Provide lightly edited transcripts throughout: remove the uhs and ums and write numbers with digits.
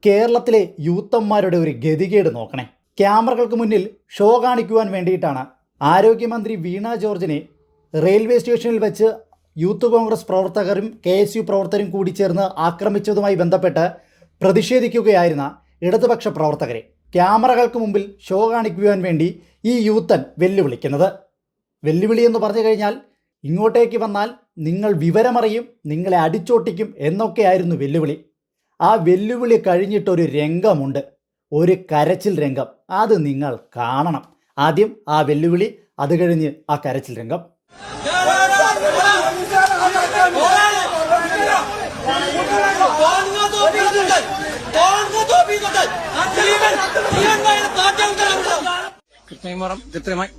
കേരളത്തിലെ യൂത്തന്മാരുടെ ഒരു ഗതികേട് നോക്കണേ. ക്യാമറകൾക്ക് മുന്നിൽ ഷോ കാണിക്കുവാൻ വേണ്ടിയിട്ടാണ് ആരോഗ്യമന്ത്രി വീണ ജോർജിനെ റെയിൽവേ സ്റ്റേഷനിൽ വെച്ച് യൂത്ത് കോൺഗ്രസ് പ്രവർത്തകരും KSU പ്രവർത്തകരും കൂടി ചേർന്ന് ആക്രമിച്ചതുമായി ബന്ധപ്പെട്ട് പ്രതിഷേധിക്കുകയായിരുന്ന ഇടതുപക്ഷ പ്രവർത്തകരെ ക്യാമറകൾക്ക് മുമ്പിൽ ഷോ കാണിക്കുവാൻ വേണ്ടി ഈ യൂത്തൻ വെല്ലുവിളിക്കുന്നത്. വെല്ലുവിളി എന്ന് പറഞ്ഞു കഴിഞ്ഞാൽ ഇങ്ങോട്ടേക്ക് വന്നാൽ നിങ്ങൾ വിവരമറിയും, നിങ്ങളെ അടിച്ചോട്ടിക്കും എന്നൊക്കെയായിരുന്നു വെല്ലുവിളി. ആ വെല്ലുവിളി കഴിഞ്ഞിട്ടൊരു രംഗമുണ്ട്, ഒരു കരച്ചിൽ രംഗം. അത് നിങ്ങൾ കാണണം. ആദ്യം ആ വെല്ലുവിളി, അത് കഴിഞ്ഞ് ആ കരച്ചിൽ രംഗം.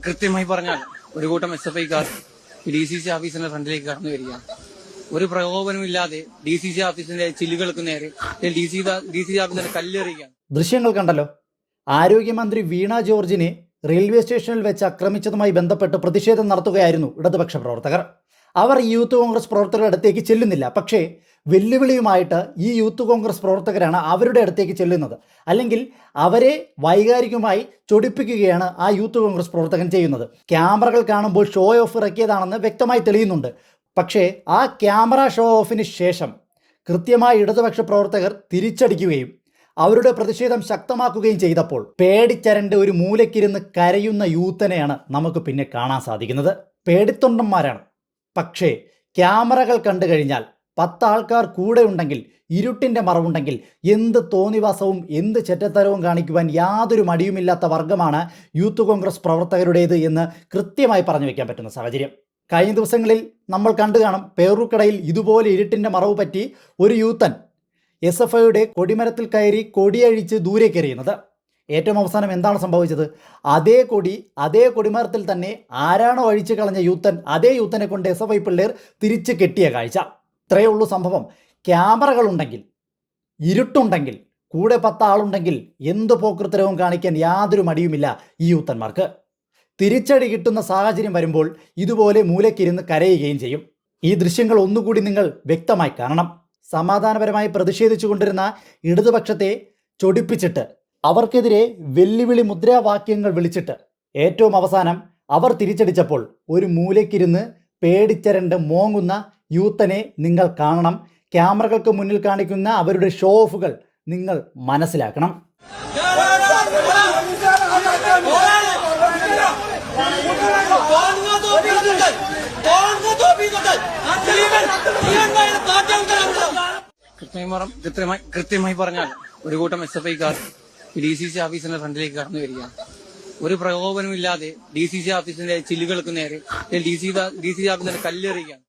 കൃത്യമായി പറഞ്ഞാൽ ഒരു കൂട്ടം SFIക്കാർ DCC ഓഫീസിന്റെ ഫ്രണ്ടിലേക്ക് കടന്നു വരികയാണ്. ഒരു പ്രകോപനമില്ലാതെ DCC ഓഫീസിന്റെ ചില്ലുകൾക്ക് നേരെ DCC ഓഫീസിന്റെ കല്ലെറിയുകയാണ്. ദൃശ്യങ്ങൾ കണ്ടല്ലോ. ആരോഗ്യമന്ത്രി വീണ ജോർജിനെ റെയിൽവേ സ്റ്റേഷനിൽ വെച്ച് ആക്രമിച്ചതുമായി ബന്ധപ്പെട്ട് പ്രതിഷേധം നടത്തുകയായിരുന്നു ഇടതുപക്ഷ പ്രവർത്തകർ. അവർ ഈ യൂത്ത് കോൺഗ്രസ് പ്രവർത്തകരുടെ അടുത്തേക്ക് ചെല്ലുന്നില്ല. പക്ഷേ വെല്ലുവിളിയുമായിട്ട് ഈ യൂത്ത് കോൺഗ്രസ് പ്രവർത്തകരാണ് അവരുടെ അടുത്തേക്ക് ചെല്ലുന്നത്. അല്ലെങ്കിൽ അവരെ വൈകാരികമായി ചൊടിപ്പിക്കുകയാണ് ആ യൂത്ത് കോൺഗ്രസ് പ്രവർത്തകൻ ചെയ്യുന്നത്. ക്യാമറകൾ കാണുമ്പോൾ ഷോ ഓഫ് ഇറക്കിയതാണെന്ന് വ്യക്തമായി തെളിയുന്നുണ്ട്. പക്ഷേ ആ ക്യാമറ ഷോ ഓഫിന് ശേഷം കൃത്യമായി ഇടതുപക്ഷ പ്രവർത്തകർ തിരിച്ചടിക്കുകയും അവരുടെ പ്രതിഷേധം ശക്തമാക്കുകയും ചെയ്തപ്പോൾ പേടിച്ചരണ്ട് ഒരു മൂലക്കിരുന്ന് കരയുന്ന യൂത്തനെയാണ് നമുക്ക് പിന്നെ കാണാൻ സാധിക്കുന്നത്. പേടിത്തൊണ്ടന്മാരാണ്. പക്ഷേ ക്യാമറകൾ കണ്ടു കഴിഞ്ഞാൽ 10 ആൾക്കാർ കൂടെ ഉണ്ടെങ്കിൽ, ഇരുട്ടിൻ്റെ മറവുണ്ടെങ്കിൽ എന്ത് തോന്നിവാസവും എന്ത് ചെറ്റത്തരവും കാണിക്കുവാൻ യാതൊരു മടിയുമില്ലാത്ത വർഗമാണ് യൂത്ത് കോൺഗ്രസ് പ്രവർത്തകരുടേത് എന്ന് കൃത്യമായി പറഞ്ഞു വയ്ക്കാൻ പറ്റുന്ന സാഹചര്യം. കഴിഞ്ഞ ദിവസങ്ങളിൽ നമ്മൾ കണ്ടു കാണും, പേരൂർക്കടയിൽ ഇതുപോലെ ഇരുട്ടിൻ്റെ മറവ് പറ്റി ഒരു യൂത്തൻ SFIയുടെ കൊടിമരത്തിൽ കയറി കൊടിയഴിച്ച് ദൂരേക്കെറിയുന്നത്. ഏറ്റവും അവസാനം എന്താണ് സംഭവിച്ചത്? അതേ കൊടിമരത്തിൽ തന്നെ ആരാണോ അഴിച്ചു കളഞ്ഞ യൂത്തൻ, അതേ യൂത്തനെ കൊണ്ട് SFI പിള്ളേർ തിരിച്ച് കെട്ടിയ കാഴ്ച. ഇത്രയേ ഉള്ളൂ സംഭവം. ക്യാമറകളുണ്ടെങ്കിൽ, ഇരുട്ടുണ്ടെങ്കിൽ, കൂടെ 10 ആളുണ്ടെങ്കിൽ എന്ത് പോക്കൃത്തരവും കാണിക്കാൻ യാതൊരു മടിയുമില്ല ഈ യൂത്തന്മാർക്ക്. തിരിച്ചടി കിട്ടുന്ന സാഹചര്യം വരുമ്പോൾ ഇതുപോലെ മൂലക്കിരുന്ന് കരയുകയും ചെയ്യും. ഈ ദൃശ്യങ്ങൾ ഒന്നുകൂടി നിങ്ങൾ വ്യക്തമായി കാണണം. സമാധാനപരമായി പ്രതിഷേധിച്ചു കൊണ്ടിരുന്ന ഇടതുപക്ഷത്തെ ചൊടിപ്പിച്ചിട്ട് അവർക്കെതിരെ വെല്ലുവിളി മുദ്രാവാക്യങ്ങൾ വിളിച്ചിട്ട് ഏറ്റവും അവസാനം അവർ തിരിച്ചടിച്ചപ്പോൾ ഒരു മൂലക്കിരുന്ന് പേടിച്ചരണ്ട് മോങ്ങുന്ന യൂത്തനെ നിങ്ങൾ കാണണം. ക്യാമറകൾക്ക് മുന്നിൽ കാണിക്കുന്ന അവരുടെ ഷോ ഓഫുകൾ നിങ്ങൾ മനസ്സിലാക്കണം. കൃത്യമായി പറഞ്ഞാൽ ഒരു കൂട്ടം SFIക്കാർ DCC ഓഫീസിന്റെ ഫ്രണ്ടിലേക്ക് കടന്നു വരികയാണ്. ഒരു പ്രകോപനമില്ലാതെ DCC ഓഫീസിന്റെ ചില്ലുകൾക്ക് നേരെ DCC ഓഫീസിന്റെ കല്ലെറിയുകയാണ്.